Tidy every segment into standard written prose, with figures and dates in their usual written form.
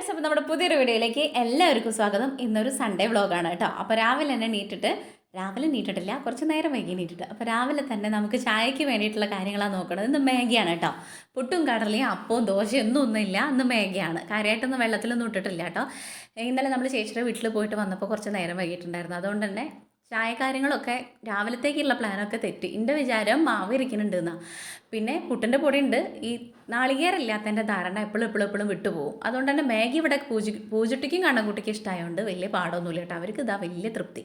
Guys, അപ്പോൾ നമ്മുടെ പുതിയൊരു വീഡിയോയിലേക്ക് എല്ലാവർക്കും സ്വാഗതം. ഇന്നൊരു സൺഡേ വ്ളോഗാണ് കേട്ടോ. അപ്പോൾ രാവിലെ തന്നെ നീട്ടിട്ടില്ല, കുറച്ച് നേരം വൈകി നീട്ടിട്ട്. അപ്പോൾ രാവിലെ തന്നെ നമുക്ക് ചായക്ക് വേണ്ടിയിട്ടുള്ള കാര്യങ്ങളാണ് നോക്കുന്നത്. ഇന്ന് മാഗിയാണ് കേട്ടോ. പുട്ടും കടലയും അപ്പവും ദോശയും ഒന്നുമില്ല, ഇന്ന് മാഗിയാണ്. കാര്യമായിട്ടൊന്നും വെള്ളത്തിലൊന്നും ഇട്ടിട്ടില്ല കേട്ടോ. ഇന്നലെ നമ്മൾ ചേച്ചിയുടെ വീട്ടിൽ പോയിട്ട് വന്നപ്പോൾ കുറച്ച് നേരം വൈകിട്ടുണ്ടായിരുന്നു. അതുകൊണ്ട് തന്നെ ചായ കാര്യങ്ങളൊക്കെ രാവിലത്തേക്കുള്ള പ്ലാനൊക്കെ തെറ്റി. എൻ്റെ വിചാരം മാവ് ഇരിക്കുന്നുണ്ട് എന്നാണ്. പിന്നെ പുട്ടിൻ്റെ പൊടിയുണ്ട്. ഈ നാളികേരമില്ലാത്തതിൻ്റെ ധാരണ എപ്പോഴും വിട്ടുപോകും. അതുകൊണ്ട് തന്നെ മാഗി ഇവിടെ പൂജട്ടിക്കും കണ്ണൻകുട്ടിക്കും ഇഷ്ടമായതുകൊണ്ട് വലിയ പാടൊന്നുമില്ല കേട്ടോ. അവർക്ക് ഇതാ വലിയ തൃപ്തി.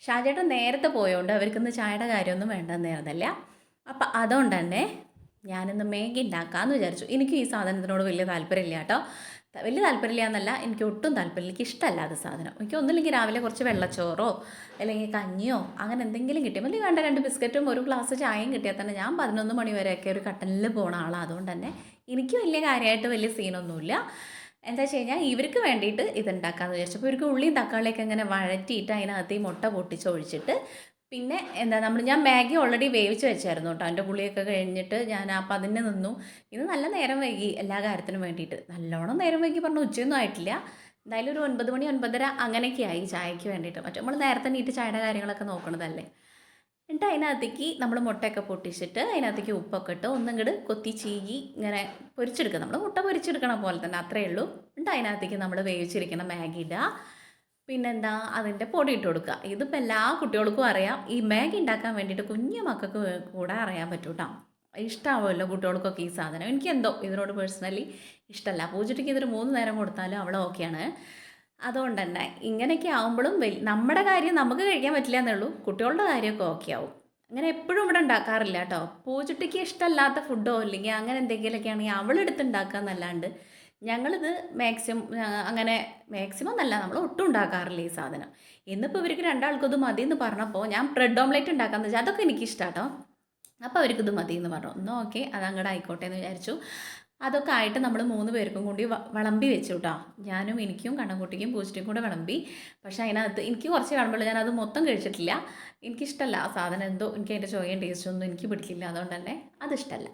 ഷാജേട്ടൻ നേരത്തെ പോയതുകൊണ്ട് അവർക്കിന്ന് ചായയുടെ കാര്യമൊന്നും വേണ്ടെന്നായിരുന്നില്ല. അപ്പം അതുകൊണ്ട് തന്നെ ഞാനിന്ന് മാഗി ഉണ്ടാക്കാമെന്ന് വിചാരിച്ചു. എനിക്ക് ഈ സാധനത്തിനോട് വലിയ താല്പര്യമില്ല കേട്ടോ. വലിയ താല്പര്യമില്ല എന്നല്ല, എനിക്ക് ഒട്ടും താല്പര്യമില്ല. എനിക്ക് ഇഷ്ടമല്ല അത് സാധനം. എനിക്ക് ഒന്നുമില്ലെങ്കിൽ രാവിലെ കുറച്ച് വെള്ളച്ചോറോ അല്ലെങ്കിൽ കഞ്ഞിയോ അങ്ങനെ എന്തെങ്കിലും കിട്ടിയാൽ മതി. വേണ്ട 2 ബിസ്ക്കറ്റും ഒരു ഗ്ലാസ് ചായയും കിട്ടിയാൽ തന്നെ ഞാൻ 11 മണി വരെയൊക്കെ ഒരു കട്ടലിൽ പോണ ആളാണ്. അതുകൊണ്ട് തന്നെ എനിക്ക് വലിയ കാര്യമായിട്ട് വലിയ സീനൊന്നുമില്ല. എന്താ വെച്ച് കഴിഞ്ഞാൽ ഇവർക്ക് വേണ്ടിയിട്ട് ഇതുണ്ടാക്കാമെന്ന് വിചാരിച്ചപ്പോൾ ഇവർക്ക് ഉള്ളിയും തക്കാളിയൊക്കെ ഇങ്ങനെ വഴറ്റിയിട്ട് അതിനകത്ത് ഈ മുട്ട പൊട്ടിച്ചൊഴിച്ചിട്ട് പിന്നെ ഞാൻ മാഗി ഓൾറെഡി വേവിച്ച് വെച്ചായിരുന്നു കേട്ടോ. എൻ്റെ പുളിയൊക്കെ കഴിഞ്ഞിട്ട് ഞാൻ അപ്പം അതിന് നിന്നു. ഇത് നല്ല നേരം വൈകി എല്ലാ കാര്യത്തിനും വേണ്ടിയിട്ട്. നല്ലോണം നേരം വൈകി പറഞ്ഞാൽ ഉച്ചയൊന്നും ആയിട്ടില്ല. എന്തായാലും ഒരു 9 മണി 9:30 അങ്ങനെയൊക്കെ ആയി ചായക്ക് വേണ്ടിയിട്ട്. മറ്റേ നമ്മൾ നേരത്തെ നീട്ട് ചായയുടെ കാര്യങ്ങളൊക്കെ നോക്കണതല്ലേ. എന്നിട്ട് അതിനകത്തേക്ക് നമ്മൾ മുട്ടയൊക്കെ പൊട്ടിച്ചിട്ട് അതിനകത്തേക്ക് ഉപ്പൊക്കെ ഇട്ട് ഒന്നിങ്ങോട്ട് കൊത്തി ചീകി ഇങ്ങനെ പൊരിച്ചെടുക്കുക. നമ്മൾ മുട്ട പൊരിച്ചെടുക്കണ പോലെ തന്നെ അത്രയേ ഉള്ളൂ. എന്നിട്ട് അതിനകത്തേക്ക് നമ്മൾ വേവിച്ചിരിക്കുന്ന മാഗി ഇടുക. പിന്നെന്താ അതിൻ്റെ പൊടി ഇട്ട് കൊടുക്കുക. ഇതിപ്പോൾ എല്ലാ കുട്ടികൾക്കും അറിയാം. ഈ മാഗി ഉണ്ടാക്കാൻ വേണ്ടിയിട്ട് കുഞ്ഞു മക്കൾക്ക് കൂടെ അറിയാൻ പറ്റും കേട്ടോ. ഇഷ്ടമാവുമല്ലോ കുട്ടികൾക്കൊക്കെ ഈ സാധനം. എനിക്കെന്തോ ഇതിനോട് പേഴ്സണലി ഇഷ്ടമല്ല. പൂജയ്ക്ക് ഇതൊരു 3 നേരം കൊടുത്താലും അവൾ ഓക്കെയാണ്. അതുകൊണ്ട് തന്നെ ഇങ്ങനെയൊക്കെ ആകുമ്പോഴും നമ്മുടെ കാര്യം നമുക്ക് കഴിക്കാൻ പറ്റില്ല എന്നേ ഉള്ളൂ. കുട്ടികളുടെ കാര്യമൊക്കെ ഓക്കെ ആവും. അങ്ങനെ എപ്പോഴും ഇവിടെ ഉണ്ടാക്കാറില്ല കേട്ടോ. പൂജയ്ക്ക് ഇഷ്ടമല്ലാത്ത ഫുഡോ അല്ലെങ്കിൽ അങ്ങനെ എന്തെങ്കിലുമൊക്കെ ആണെങ്കിൽ അവളെടുത്ത് ഉണ്ടാക്കുക എന്നല്ലാണ്ട് ഞങ്ങളിത് അങ്ങനെ മാക്സിമം എന്നല്ല, നമ്മൾ ഒട്ടും ഉണ്ടാക്കാറില്ല ഈ സാധനം. ഇന്നിപ്പോൾ ഇവർക്ക് രണ്ടാൾക്കും ഇത് മതി എന്ന് പറഞ്ഞപ്പോൾ ഞാൻ ബ്രെഡ് ഓംലെറ്റ് ഉണ്ടാക്കാമെന്ന് വെച്ചാൽ അതൊക്കെ എനിക്കിഷ്ടമാണ് കേട്ടോ. അപ്പോൾ അവർക്കിത് മതി എന്ന് പറഞ്ഞു. എന്നാൽ ഓക്കെ, അതങ്ങോട്ട് ആയിക്കോട്ടെ എന്ന് വിചാരിച്ചു. അതൊക്കെ ആയിട്ട് നമ്മൾ 3 പേർക്കും കൂടി വിളമ്പി വെച്ചു കേട്ടോ. ഞാനും എനിക്കും കണ്ണൻകുട്ടിക്കും പൂച്ചയ്ക്കും കൂടെ വിളമ്പി. പക്ഷേ അതിനകത്ത് എനിക്ക് കുറച്ച് കാണുമ്പോൾ ഞാനത് മൊത്തം കഴിച്ചിട്ടില്ല. എനിക്കിഷ്ടമല്ല ആ സാധനം. എന്തോ എനിക്ക് അതിൻ്റെ ചോയയും ടേസ്റ്റൊന്നും എനിക്ക് പിടിക്കില്ല. അതുകൊണ്ട് തന്നെ അതിഷ്ടമല്ല.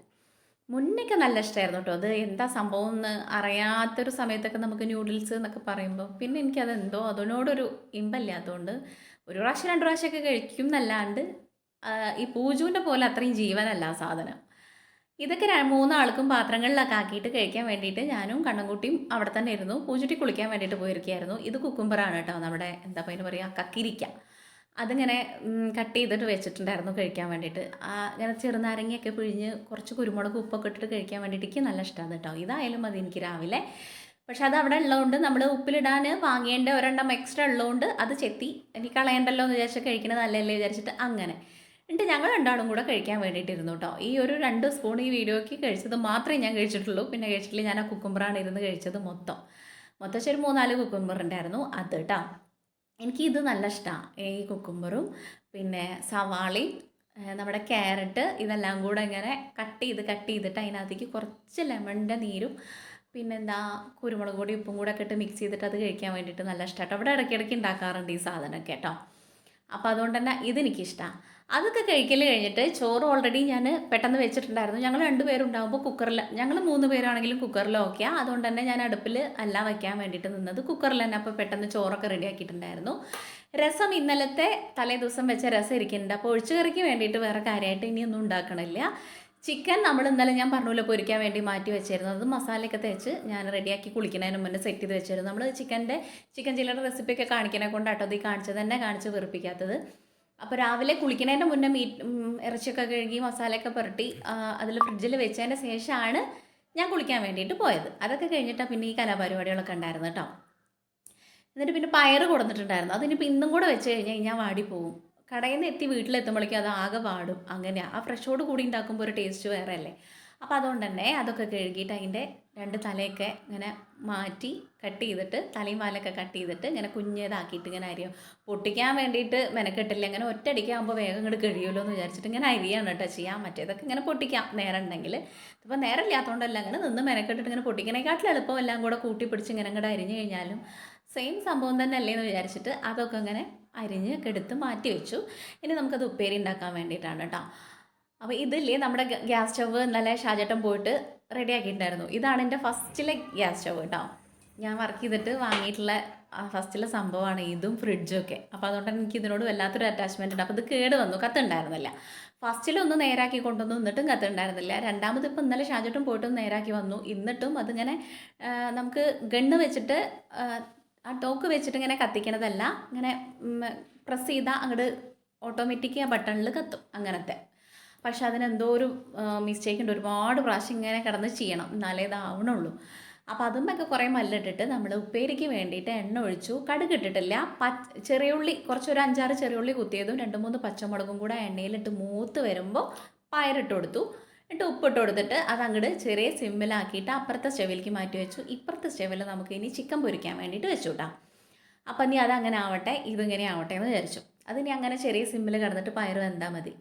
മുന്നൊക്കെ നല്ല ഇഷ്ടമായിരുന്നു കേട്ടോ. അത് എന്താ സംഭവം എന്ന് അറിയാത്തൊരു സമയത്തൊക്കെ നമുക്ക് ന്യൂഡിൽസ് എന്നൊക്കെ പറയുമ്പോൾ പിന്നെ എനിക്കതെന്തോ അതിനോടൊരു ഇമ്പല്ലാത്തതുകൊണ്ട് 1 പ്രാവശ്യം 2 പ്രാവശ്യമൊക്കെ കഴിക്കും എന്നല്ലാണ്ട് ഈ പൂജുവിൻ്റെ പോലെ അത്രയും ജീവനല്ല ആ സാധനം. ഇതൊക്കെ 3 ആൾക്കും പാത്രങ്ങളിലൊക്കെ ആക്കിയിട്ട് കഴിക്കാൻ വേണ്ടിയിട്ട് ഞാനും കണ്ണൻകുട്ടിയും അവിടെ തന്നെ ഇരുന്നു. പൂജുട്ടി കുളിക്കാൻ വേണ്ടിയിട്ട് പോയിരിക്കുകയായിരുന്നു. ഇത് കുക്കുംബറാണ് കേട്ടോ, നമ്മുടെ എന്താ പറയുക കക്കിരിക്ക. അതിങ്ങനെ കട്ട് ചെയ്തിട്ട് വെച്ചിട്ടുണ്ടായിരുന്നു കഴിക്കാൻ വേണ്ടിയിട്ട്. ഇങ്ങനെ ചെറുനാരങ്ങയൊക്കെ പിഴിഞ്ഞ് കുറച്ച് കുരുമുളക് ഉപ്പൊക്കെ ഇട്ടിട്ട് കഴിക്കാൻ വേണ്ടിയിട്ട് എനിക്ക് നല്ല ഇഷ്ടമാണ് കേട്ടോ. ഇതായാലും മതി എനിക്ക് രാവിലെ. പക്ഷെ അത് അവിടെ ഉള്ളതുകൊണ്ട് നമ്മൾ ഉപ്പിലിടാൻ വാങ്ങേണ്ട 1 എക്സ്ട്രാ ഉള്ളതുകൊണ്ട് അത് ചെത്തി എനിക്ക് കളയണ്ടല്ലോ എന്ന് വിചാരിച്ചാൽ കഴിക്കണത് നല്ലല്ലേ വിചാരിച്ചിട്ട് അങ്ങനെ. എന്നിട്ട് ഞങ്ങൾ 2 ആളും കൂടെ കഴിക്കാൻ വേണ്ടിയിട്ടിരുന്നു കേട്ടോ. ഈ ഒരു 2 സ്പൂൺ ഈ വീഡിയോയ്ക്ക് കഴിച്ചത് മാത്രമേ ഞാൻ കഴിച്ചിട്ടുള്ളൂ. പിന്നെ കഴിച്ചിട്ടില്ല. ഞാൻ ആ കുക്കുംബറാണ് ഇരുന്ന് കഴിച്ചത് മൊത്തം ഒരു 3-4 കുക്കുംബർ ഉണ്ടായിരുന്നു അത് കേട്ടോ. എനിക്കിത് നല്ല ഇഷ്ടമാണ്. ഈ കുക്കുംബറും പിന്നെ സവാളയും നമ്മുടെ ക്യാരറ്റ് ഇതെല്ലാം കൂടെ ഇങ്ങനെ കട്ട് ചെയ്തിട്ട് അതിനകത്തേക്ക് കുറച്ച് ലെമണിൻ്റെ നീരും പിന്നെന്താ കുരുമുളക് പൊടി ഉപ്പും കൂടെ ഒക്കെ ഇട്ട് മിക്സ് ചെയ്തിട്ട് അത് കഴിക്കാൻ വേണ്ടിയിട്ട് നല്ല ഇഷ്ടമാട്ടോ. അവിടെ ഇടയ്ക്കിടയ്ക്ക് ഉണ്ടാക്കാറുണ്ട് ഈ സാധനമൊക്കെ കേട്ടോ. അപ്പോൾ അതുകൊണ്ട് തന്നെ ഇതെനിക്കിഷ്ടമാണ്. അതൊക്കെ കഴിക്കൽ കഴിഞ്ഞിട്ട് ചോറ് ഓൾറെഡി ഞാൻ പെട്ടെന്ന് വെച്ചിട്ടുണ്ടായിരുന്നു. ഞങ്ങൾ 2 പേരുണ്ടാകുമ്പോൾ കുക്കറിൽ, ഞങ്ങൾ 3 പേരാണെങ്കിലും കുക്കറിൽ ഓക്കെയാണ്. അതുകൊണ്ട് തന്നെ ഞാൻ അടുപ്പിൽ അല്ല വയ്ക്കാൻ വേണ്ടിയിട്ട് നിന്നത് കുക്കറിൽ തന്നെ. അപ്പോൾ പെട്ടെന്ന് ചോറൊക്കെ റെഡിയാക്കിയിട്ടുണ്ടായിരുന്നു. രസം ഇന്നലത്തെ തലേ ദിവസം വെച്ച രസം ഇരിക്കുന്നുണ്ട്. അപ്പോൾ ഒഴിച്ചുകറിക്ക് വേണ്ടിയിട്ട് വേറെ കാര്യമായിട്ട് ഇനിയൊന്നും ഉണ്ടാക്കണില്ല. ചിക്കൻ നമ്മൾ ഇന്നലെ ഞാൻ പറഞ്ഞല്ലോ പൊരിക്കാൻ വേണ്ടി മാറ്റി വെച്ചിരുന്നു. അത് മസാലയൊക്കെ തേച്ച് ഞാൻ റെഡിയാക്കി കുളിക്കുന്നതിന് മുന്നേ സെറ്റ് ചെയ്ത് വെച്ചിരുന്നു. നമ്മൾ ചിക്കൻ ചില്ലയുടെ റെസിപ്പിയൊക്കെ കാണിക്കണെ കൊണ്ടാട്ടോ അത് ഈ കാണിച്ചത് തന്നെ കാണിച്ച് വെറുപ്പിക്കാത്തത്. അപ്പോൾ രാവിലെ കുളിക്കുന്നതിൻ്റെ മുന്നേ ഇറച്ചിയൊക്കെ കഴുകി മസാലയൊക്കെ പുരട്ടി അതിൽ ഫ്രിഡ്ജിൽ വെച്ചതിൻ്റെ ശേഷമാണ് ഞാൻ കുളിക്കാൻ വേണ്ടിയിട്ട് പോയത്. അതൊക്കെ കഴിഞ്ഞിട്ടാണ് പിന്നെ ഈ കലാപരിപാടികളൊക്കെ ഉണ്ടായിരുന്നു കേട്ടോ. എന്നിട്ട് പിന്നെ പയറ് കൊടുത്തിട്ടുണ്ടായിരുന്നു. അതിനിപ്പോൾ ഇന്നും കൂടെ വെച്ച് കഴിഞ്ഞാൽ വാടിപ്പോവും. കടയിൽ നിന്ന് എത്തി വീട്ടിലെത്തുമ്പോഴേക്കും അത് ആകെ വാടും. അങ്ങനെയാണ്. ആ ഫ്രഷോട് കൂടി ഉണ്ടാക്കുമ്പോൾ ഒരു ടേസ്റ്റ് വേറെ അല്ലേ. അപ്പോൾ അതുകൊണ്ട് തന്നെ അതൊക്കെ കഴുകിയിട്ട് അതിൻ്റെ 2 തലയൊക്കെ ഇങ്ങനെ മാറ്റി കട്ട് ചെയ്തിട്ട് തലയും വാലൊക്കെ കട്ട് ചെയ്തിട്ട് ഇങ്ങനെ കുഞ്ഞേതാക്കിയിട്ട് ഇങ്ങനെ അരിയും. പൊട്ടിക്കാൻ വേണ്ടിയിട്ട് മെനക്കെട്ടില്ല. ഇങ്ങനെ ഒറ്റയടിക്കാകുമ്പോൾ വേഗം ഇങ്ങോട്ട് കഴിയുമല്ലോ എന്ന് വിചാരിച്ചിട്ട് ഇങ്ങനെ അരിയാണ് കേട്ടോ ചെയ്യാൻ. മറ്റേതൊക്കെ ഇങ്ങനെ പൊട്ടിക്കാം നേരം ഉണ്ടെങ്കിൽ. ഇപ്പോൾ നേരം ഇല്ലാത്തതുകൊണ്ടല്ല അങ്ങനെ നിന്ന് മെനക്കെട്ടിട്ട് ഇങ്ങനെ പൊട്ടിക്കണേക്കാട്ടിൽ എളുപ്പം എല്ലാം കൂടെ കൂട്ടി പിടിച്ച് ഇങ്ങനെ ഇങ്ങോട്ട് അരിഞ്ഞ് കഴിഞ്ഞാലും സെയിം സംഭവം തന്നെ അല്ലേ എന്ന് വിചാരിച്ചിട്ട് അതൊക്കെ ഇങ്ങനെ അരിഞ്ഞ് എടുത്ത് മാറ്റി വെച്ചു. ഇനി നമുക്കത് ഉപ്പേരി ഉണ്ടാക്കാൻ വേണ്ടിയിട്ടാണ് കേട്ടോ. അപ്പോൾ ഇതില്ലേ നമ്മുടെ ഗ്യാസ് സ്റ്റവ് ഇന്നലെ ഷാജേട്ടൻ പോയിട്ട് റെഡിയാക്കിയിട്ടുണ്ടായിരുന്നു. ഇതാണ് എൻ്റെ ഫസ്റ്റിലെ ഗ്യാസ് സ്റ്റവ് കേട്ടോ. ഞാൻ വർക്ക് ചെയ്തിട്ട് വാങ്ങിയിട്ടുള്ള ഫസ്റ്റിലെ സംഭവമാണ് ഇതും ഫ്രിഡ്ജും ഒക്കെ. അപ്പോൾ അതുകൊണ്ട് എനിക്ക് ഇതിനോട് വല്ലാത്തൊരു അറ്റാച്ച്മെൻറ്റ് ഉണ്ട്. അപ്പോൾ ഇത് കേട് വന്നു, കത്തുണ്ടായിരുന്നില്ല. ഫസ്റ്റിലൊന്ന് നേരാക്കി കൊണ്ടുവന്നു, എന്നിട്ടും കത്തുണ്ടായിരുന്നില്ല. രണ്ടാമത് ഇപ്പോൾ ഇന്നലെ ഷാജട്ടും പോയിട്ടും നേരാക്കി വന്നു, എന്നിട്ടും അതിങ്ങനെ നമുക്ക് ഗണ്ണ് വെച്ചിട്ട് ആ ടോക്ക് വെച്ചിട്ട് ഇങ്ങനെ കത്തിക്കണതല്ല, ഇങ്ങനെ പ്രസ് ചെയ്താൽ അങ്ങോട്ട് ഓട്ടോമാറ്റിക് ആ ബട്ടണിൽ കത്തും അങ്ങനത്തെ. പക്ഷെ അതിനെന്തോ ഒരു മിസ്റ്റേക്ക് ഉണ്ട്, ഒരുപാട് പ്രാവശ്യം ഇങ്ങനെ കിടന്ന് ചെയ്യണം എന്നാലേ ഇതാവണുള്ളൂ. അപ്പോൾ അതുമൊക്കെ കുറേ മല്ലിട്ടിട്ട് നമ്മൾ ഉപ്പേരിക്ക് വേണ്ടിയിട്ട് എണ്ണ ഒഴിച്ചു. കടുക് ഇട്ടിട്ടില്ല, ചെറിയുള്ളി കുറച്ചൊരു 5-6 ചെറിയുള്ളി കുത്തിയതും 2-3 പച്ചമുളകും കൂടെ എണ്ണയിലിട്ട് മൂത്ത് വരുമ്പോൾ പയറിട്ട് കൊടുത്തു. എന്നിട്ട് ഉപ്പിട്ട് കൊടുത്തിട്ട് അത് അങ്ങോട്ട് ചെറിയ സിമ്മിലാക്കിയിട്ട് അപ്പുറത്തെ സ്റ്റെവിലേക്ക് മാറ്റി വെച്ചു. ഇപ്പുറത്തെ സ്റ്റെവിൽ നമുക്ക് ഇനി ചിക്കൻ പൊരിക്കാൻ വേണ്ടിയിട്ട് വെച്ചു കേട്ടോ. അപ്പം ഇനി അതങ്ങനെ ആവട്ടെ, ഇതിങ്ങനെ ആവട്ടെ എന്ന് വിചാരിച്ചു. അതിനി അങ്ങനെ ചെറിയ സിമ്മിൽ കിടന്നിട്ട് പയറ് വെന്താൽ മതി.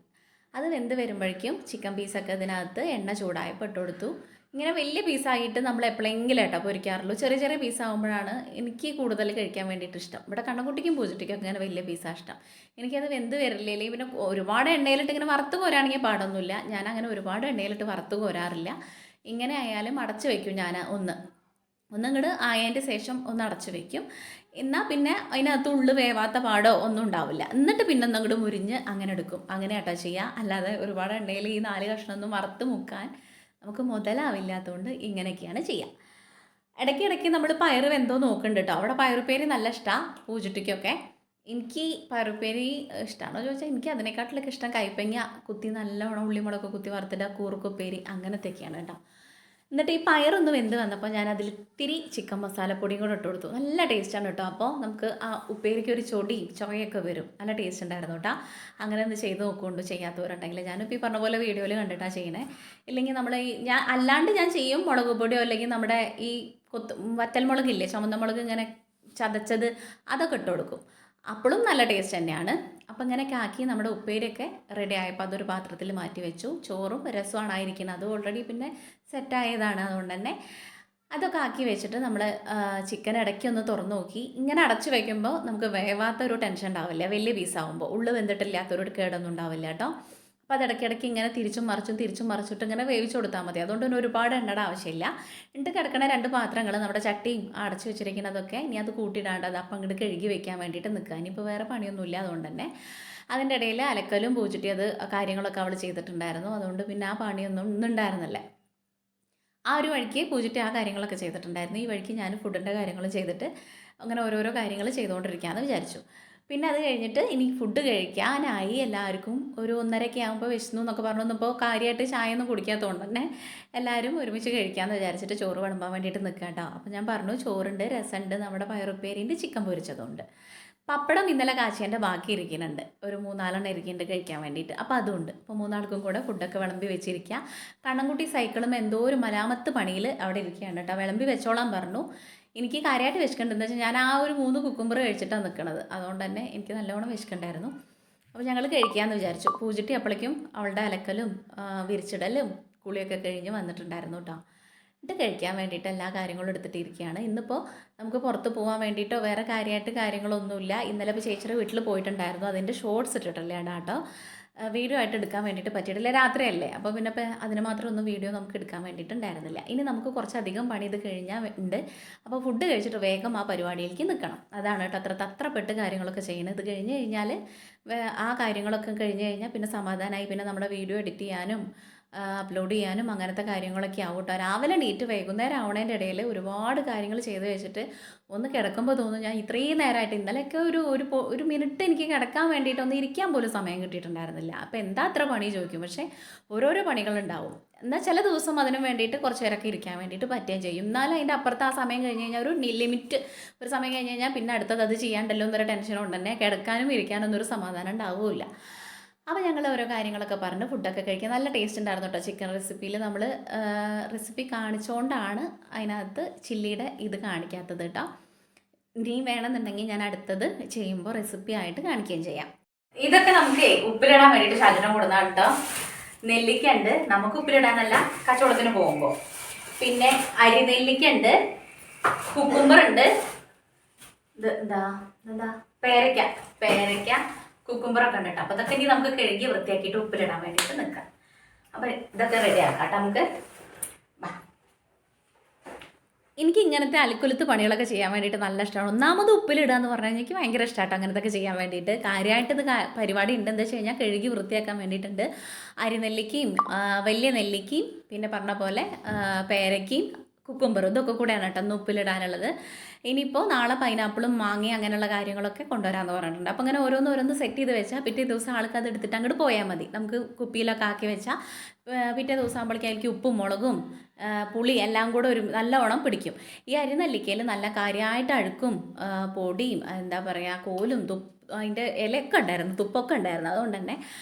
അത് വെന്ത് വരുമ്പോഴേക്കും ചിക്കൻ പീസൊക്കെ ഇതിനകത്ത് എണ്ണ ചൂടായപ്പോൾ ഇട്ട് കൊടുത്തു. ഇങ്ങനെ വലിയ പീസായിട്ട് നമ്മൾ എപ്പോഴെങ്കിലും ഏട്ടാ പൊരിക്കാറുള്ളൂ. ചെറിയ ചെറിയ പീസാകുമ്പോഴാണ് എനിക്ക് കൂടുതൽ കഴിക്കാൻ വേണ്ടിയിട്ട് ഇഷ്ടം. ഇവിടെ കണ്ണൻകുട്ടിക്കും പൂജട്ടിക്കും അങ്ങനെ വലിയ പീസാണ് ഇഷ്ടം. എനിക്കത് വെന്ത് വരില്ലേ, പിന്നെ ഒരുപാട് എണ്ണയിലിട്ട് ഇങ്ങനെ വറുത്ത് കോരാണെങ്കിൽ പാടൊന്നുമില്ല. ഞാൻ അങ്ങനെ ഒരുപാട് എണ്ണയിലിട്ട് വറുത്ത് കോരാറില്ല. ഇങ്ങനെ ആയാലും അടച്ച് വയ്ക്കും ഞാൻ ഒന്നിങ്ങോട്ട് ആയതിൻ്റെ ശേഷം ഒന്ന് അടച്ച് വയ്ക്കും. എന്നാൽ പിന്നെ അതിനകത്ത് ഉള്ളു വേവാത്ത പാടോ ഒന്നും ഉണ്ടാവില്ല. എന്നിട്ട് പിന്നെ ഒന്നങ്ങോട്ട് മുരിഞ്ഞ് അങ്ങനെ എടുക്കും. അങ്ങനെ ആട്ടോ ചെയ്യുക. അല്ലാതെ ഒരുപാട് എണ്ണയിൽ ഈ 4 കഷ്ണമൊന്നും വറുത്ത് മുക്കാൻ നമുക്ക് മുതലാവില്ലാത്തതുകൊണ്ട് ഇങ്ങനെയൊക്കെയാണ് ചെയ്യുക. ഇടയ്ക്കിടയ്ക്ക് നമ്മൾ പയറ് വെന്തോ നോക്കുന്നുണ്ട് കേട്ടോ. അവിടെ പയറുപ്പേരി നല്ല ഇഷ്ടമാണ് പൂജട്ടിക്കൊക്കെ. എനിക്ക് പയറുപ്പേരി ഇഷ്ടമാണോ ചോദിച്ചാൽ എനിക്ക് അതിനെക്കാട്ടിലൊക്കെ ഇഷ്ടം കൈപ്പങ്ങ കുത്തി നല്ലവണ്ണം ഉള്ളിമുളകൊക്കെ കുത്തി വറുത്തിട്ട് കൂർക്കുപ്പേരി അങ്ങനത്തെയൊക്കെയാണ് കേട്ടോ. എന്നിട്ട് ഈ പയറൊന്ന് വെന്ത് വന്നപ്പോൾ ഞാൻ അതിൽ ഇത്തിരി ചിക്കൻ മസാലപ്പൊടിയും കൂടെ ഇട്ട് കൊടുത്തു. നല്ല ടേസ്റ്റാണ് കേട്ടോ. അപ്പോൾ നമുക്ക് ആ ഉപ്പേരിക്ക് ഒരു ചൊവയൊക്കെ വരും. നല്ല ടേസ്റ്റ് ഉണ്ടായിരുന്നു കേട്ടോ. അങ്ങനെ ഒന്ന് ചെയ്ത് നോക്കുകൊണ്ട് ചെയ്യാത്തവരുണ്ടെങ്കിൽ, ഞാനിപ്പോൾ ഈ പറഞ്ഞ പോലെ വീഡിയോയിൽ കണ്ടിട്ടാണ് ചെയ്യണേ. ഇല്ലെങ്കിൽ നമ്മൾ ഞാൻ അല്ലാണ്ട് ഞാൻ ചെയ്യും, മുളക് പൊടിയോ അല്ലെങ്കിൽ നമ്മുടെ ഈ വറ്റൽമുളകില്ലേ, ചുമന്ന മുളക് ഇങ്ങനെ ചതച്ചത് അതൊക്കെ ഇട്ട് കൊടുക്കും. അപ്പോഴും നല്ല ടേസ്റ്റ് തന്നെയാണ്. അപ്പോൾ ഇങ്ങനെയൊക്കെ ആക്കി നമ്മുടെ ഉപ്പേരിയൊക്കെ റെഡി ആയപ്പോൾ അതൊരു പാത്രത്തിൽ മാറ്റി വെച്ചു. ചോറും രസമാണ് ആയിരിക്കുന്നത്, അത് ഓൾറെഡി പിന്നെ സെറ്റായതാണ്. അതുകൊണ്ട് തന്നെ അതൊക്കെ ആക്കി വെച്ചിട്ട് നമ്മൾ ചിക്കൻ ഇടയ്ക്ക് ഒന്ന് തുറന്നു നോക്കി. ഇങ്ങനെ അടച്ചു വയ്ക്കുമ്പോൾ നമുക്ക് വേവാത്തൊരു ടെൻഷൻ ഉണ്ടാവില്ല. വലിയ പീസാകുമ്പോൾ ഉള്ളു വെന്തിട്ടില്ലാത്തൊരു കേടൊന്നും ഉണ്ടാവില്ല കേട്ടോ. അപ്പോൾ അത് ഇടയ്ക്കിടയ്ക്ക് ഇങ്ങനെ തിരിച്ചും മറിച്ചിട്ട് ഇങ്ങനെ വേവിച്ച് കൊടുത്താൽ മതി. അതുകൊണ്ട് തന്നെ ഒരുപാട് എണ്ണയുടെ ആവശ്യമില്ല. എന്നിട്ട് കിടക്കണ 2 പാത്രങ്ങൾ നമ്മുടെ ചട്ടിയും അടച്ചു വെച്ചിരിക്കുന്നതൊക്കെ ഇനി അത് കൂട്ടിയിടാണ്ട് അത് അപ്പം അങ്ങോട്ട് കഴുകി വെക്കാൻ വേണ്ടിയിട്ട് നിൽക്കുക. ഇനിയിപ്പോൾ വേറെ പണിയൊന്നുമില്ല. അതുകൊണ്ട് തന്നെ അതിൻ്റെ ഇടയിൽ അലക്കലും പൂച്ചിട്ടി അത് കാര്യങ്ങളൊക്കെ അവൾ ചെയ്തിട്ടുണ്ടായിരുന്നു. അതുകൊണ്ട് പിന്നെ ആ പണിയൊന്നും ഉണ്ടായിരുന്നില്ല. ആ ഒരു വഴിക്ക് പൂജിറ്റ് ആ കാര്യങ്ങളൊക്കെ ചെയ്തിട്ടുണ്ടായിരുന്നു. ഈ വഴിക്ക് ഞാൻ ഫുഡിൻ്റെ കാര്യങ്ങൾ ചെയ്തിട്ട് അങ്ങനെ ഓരോരോ കാര്യങ്ങൾ ചെയ്തുകൊണ്ടിരിക്കുകയെന്ന് വിചാരിച്ചു. പിന്നെ അത് കഴിഞ്ഞിട്ട് ഇനി ഫുഡ് കഴിക്കാനായി. എല്ലാവർക്കും ഒരു 1:30 ആകുമ്പോൾ വിശന്നു എന്നൊക്കെ പറഞ്ഞപ്പോൾ കാര്യമായിട്ട് ചായ ഒന്നും കുടിക്കാത്തതുകൊണ്ട് തന്നെ എല്ലാവരും ഒരുമിച്ച് കഴിക്കാമെന്ന് വിചാരിച്ചിട്ട് ചോറ് വിളമ്പാൻ വേണ്ടിയിട്ട് നിൽക്കാം കേട്ടോ. അപ്പോൾ ഞാൻ പറഞ്ഞു ചോറുണ്ട്, രസമുണ്ട്, നമ്മുടെ പയറുപ്പേരിൻ്റെ ചിക്കൻ പൊരിച്ചതുണ്ട്, പപ്പടം ഇന്നലെ കാച്ചേൻ്റെ ബാക്കി ഇരിക്കുന്നുണ്ട്, ഒരു 3-4 ഇരിക്കുന്നുണ്ട് കഴിക്കാൻ വേണ്ടിയിട്ട്. അപ്പോൾ അതുണ്ട്. അപ്പോൾ 3 ആൾക്കും കൂടെ ഫുഡൊക്കെ വിളമ്പി വെച്ചിരിക്കുക. കണ്ണൻകുട്ടി സൈക്കിളും എന്തോ ഒരു മരാമത്ത് പണിയിൽ അവിടെ ഇരിക്കുകയാണ് കേട്ടോ. വിളമ്പി വെച്ചോളാൻ പറഞ്ഞു. എനിക്ക് കാര്യമായിട്ട് വിശക്കുന്നുണ്ടെന്ന് വെച്ചാൽ ഞാൻ ആ ഒരു 3 കുക്കുമ്പർ കഴിച്ചിട്ടാണ് നിൽക്കുന്നത്. അതുകൊണ്ട് തന്നെ എനിക്ക് നല്ലോണം വിശക്കുന്നുണ്ടായിരുന്നു. അപ്പോൾ ഞങ്ങൾ കഴിക്കാമെന്ന് വിചാരിച്ചു. പൂജിട്ടി അപ്പോഴേക്കും അവളുടെ അലക്കലും വിരിച്ചിടലും കുളിയൊക്കെ കഴിഞ്ഞ് വന്നിട്ടുണ്ടായിരുന്നു കേട്ടോ. എന്നിട്ട് കഴിക്കാൻ വേണ്ടിയിട്ട് എല്ലാ കാര്യങ്ങളും എടുത്തിട്ടിരിക്കുകയാണ്. ഇന്നിപ്പോൾ നമുക്ക് പുറത്ത് പോകാൻ വേണ്ടിയിട്ടോ വേറെ കാര്യങ്ങളൊന്നുമില്ല. ഇന്നലെ ഇപ്പോൾ ചേച്ചിയുടെ വീട്ടിൽ പോയിട്ടുണ്ടായിരുന്നു. അതിൻ്റെ ഷോർട്സ് ഇട്ടിട്ടില്ല കേട്ടോ. വീഡിയോ ആയിട്ട് എടുക്കാൻ വേണ്ടിയിട്ട് പറ്റിയിട്ടില്ല, രാത്രിയല്ലേ. അപ്പോൾ പിന്നെ അതിന് മാത്രം ഒന്നും വീഡിയോ നമുക്ക് എടുക്കാൻ വേണ്ടിയിട്ടുണ്ടായിരുന്നില്ല. ഇനി നമുക്ക് കുറച്ചധികം പണി ഇത് കഴിഞ്ഞാൽ ഉണ്ട്. അപ്പോൾ ഫുഡ് കഴിച്ചിട്ട് വേഗം ആ പരിപാടിയിലേക്ക് നിൽക്കണം. അതാണ് കേട്ടോ തത്രപ്പെട്ട് കാര്യങ്ങളൊക്കെ ചെയ്യുന്നത്. ഇത് കഴിഞ്ഞ് കഴിഞ്ഞാൽ ആ കാര്യങ്ങളൊക്കെ കഴിഞ്ഞ് കഴിഞ്ഞാൽ പിന്നെ സമാധാനമായി. പിന്നെ നമ്മുടെ വീഡിയോ എഡിറ്റ് ചെയ്യാനും അപ്ലോഡ് ചെയ്യാനും അങ്ങനത്തെ കാര്യങ്ങളൊക്കെ ആവും കേട്ടോ. രാവിലെ നീറ്റ് വൈകുന്നേരം ആവണേൻ്റെ ഇടയിൽ ഒരുപാട് കാര്യങ്ങൾ ചെയ്ത് വെച്ചിട്ട് ഒന്ന് കിടക്കുമ്പോൾ തോന്നും ഞാൻ ഇത്രയും നേരമായിട്ട് ഇന്നലെയൊക്കെ ഒരു മിനിറ്റ് എനിക്ക് കിടക്കാൻ വേണ്ടിയിട്ട് ഒന്ന് ഇരിക്കാൻ പോലും സമയം കിട്ടിയിട്ടുണ്ടായിരുന്നില്ല. അപ്പോൾ എന്താ അത്ര പണി ചോദിക്കും. പക്ഷേ ഓരോരോ പണികളുണ്ടാവും. എന്നാൽ ചില ദിവസം അതിന് വേണ്ടിയിട്ട് കുറച്ച് നേരമൊക്കെ ഇരിക്കാൻ വേണ്ടിയിട്ട് പറ്റുകയും ചെയ്യും. എന്നാലും അതിൻ്റെ അപ്പുറത്ത് ആ സമയം കഴിഞ്ഞ് കഴിഞ്ഞാൽ ഒരു ലിമിറ്റ്, ഒരു സമയം കഴിഞ്ഞ് കഴിഞ്ഞാൽ പിന്നെ അടുത്തത് അത് ചെയ്യാണ്ടല്ലോ എന്നൊരു ടെൻഷനുണ്ട് തന്നെ. കിടക്കാനും ഇരിക്കാനൊന്നും ഒരു സമാധാനം ഉണ്ടാവില്ല. അപ്പോൾ ഞങ്ങൾ ഓരോ കാര്യങ്ങളൊക്കെ പറഞ്ഞ് ഫുഡൊക്കെ കഴിക്കാൻ നല്ല ടേസ്റ്റ് ഉണ്ടായിരുന്നു കേട്ടോ. ചിക്കൻ റെസിപ്പിയിൽ നമ്മൾ റെസിപ്പി കാണിച്ചുകൊണ്ടാണ് അതിനകത്ത് ചില്ലിയുടെ ഇത് കാണിക്കാത്തത് കേട്ടോ. ഇനി വേണമെന്നുണ്ടെങ്കിൽ ഞാൻ അടുത്തത് ചെയ്യുമ്പോൾ റെസിപ്പി ആയിട്ട് കാണിക്കുകയും ചെയ്യാം. ഇതൊക്കെ നമുക്ക് ഉപ്പിലിടാൻ വേണ്ടിയിട്ട് ശകലം കൊടുന്നാണ് കേട്ടോ. നെല്ലിക്കുണ്ട്, നമുക്ക് ഉപ്പിലിടാനല്ല, കച്ചവടത്തിന് പോകുമ്പോൾ. പിന്നെ അരിനെല്ലിക്കുണ്ട്, കുക്കുമ്പറുണ്ട്, ഇത് എന്താ പേരയ്ക്ക കുക്കുമ്പറൊക്കെ ഉണ്ട് കേട്ടോ. അപ്പോൾ ഇതൊക്കെ ഇനി നമുക്ക് കഴുകി വൃത്തിയാക്കിയിട്ട് ഉപ്പിലിടാൻ വേണ്ടിയിട്ട് നിൽക്കാം. അപ്പോൾ ഇതൊക്കെ റെഡി ആക്കാം കേട്ടോ നമുക്ക്. എനിക്ക് ഇങ്ങനത്തെ അലുക്കുലുത്ത് പണികളൊക്കെ ചെയ്യാൻ വേണ്ടിയിട്ട് നല്ല ഇഷ്ടമാണ്. ഒന്നാമത് ഉപ്പിലിടുക എന്ന് പറഞ്ഞാൽ എനിക്ക് ഭയങ്കര ഇഷ്ടമാട്ടോ അങ്ങനത്തെയൊക്കെ ചെയ്യാൻ വേണ്ടിയിട്ട്. കാര്യമായിട്ട് ഇത് പരിപാടി ഉണ്ട്. എന്താ വെച്ച് കഴിഞ്ഞാൽ കഴുകി വൃത്തിയാക്കാൻ വേണ്ടിയിട്ടുണ്ട്. അരിനെല്ലിക്കയും വലിയ നെല്ലിക്കയും പിന്നെ പറഞ്ഞ പോലെ പേരയ്ക്കയും കുക്കുംബറും ഇതൊക്കെ കൂടെയാണ് കേട്ടോ ഒന്ന് ഉപ്പിലിടാനുള്ളത്. ഇനിയിപ്പോൾ നാളെ പൈനാപ്പിളും മാങ്ങയും അങ്ങനെയുള്ള കാര്യങ്ങളൊക്കെ കൊണ്ടുവരാമെന്ന് പറഞ്ഞിട്ടുണ്ട്. അപ്പോൾ അങ്ങനെ ഓരോന്ന് സെറ്റ് ചെയ്ത് വെച്ചാൽ പിറ്റേ ദിവസം ആൾക്ക് അത് എടുത്തിട്ട് അങ്ങോട്ട് പോയാൽ മതി. നമുക്ക് കുപ്പിയിലൊക്കെ ആക്കി വെച്ചാൽ പിറ്റേ ദിവസം ആകുമ്പോഴേക്കും ഉപ്പും മുളകും പുളി എല്ലാം കൂടെ ഒരു നല്ലവണ്ണം പിടിക്കും. ഈ അരിനെല്ലിക്കയിൽ നല്ല കാര്യമായിട്ട് അഴുക്കും പൊടിയും എന്താ പറയുക കോലും അതിൻ്റെ ഇലയൊക്കെ ഉണ്ടായിരുന്നു, തുപ്പൊക്കെ ഉണ്ടായിരുന്നു. അതുകൊണ്ട് തന്നെ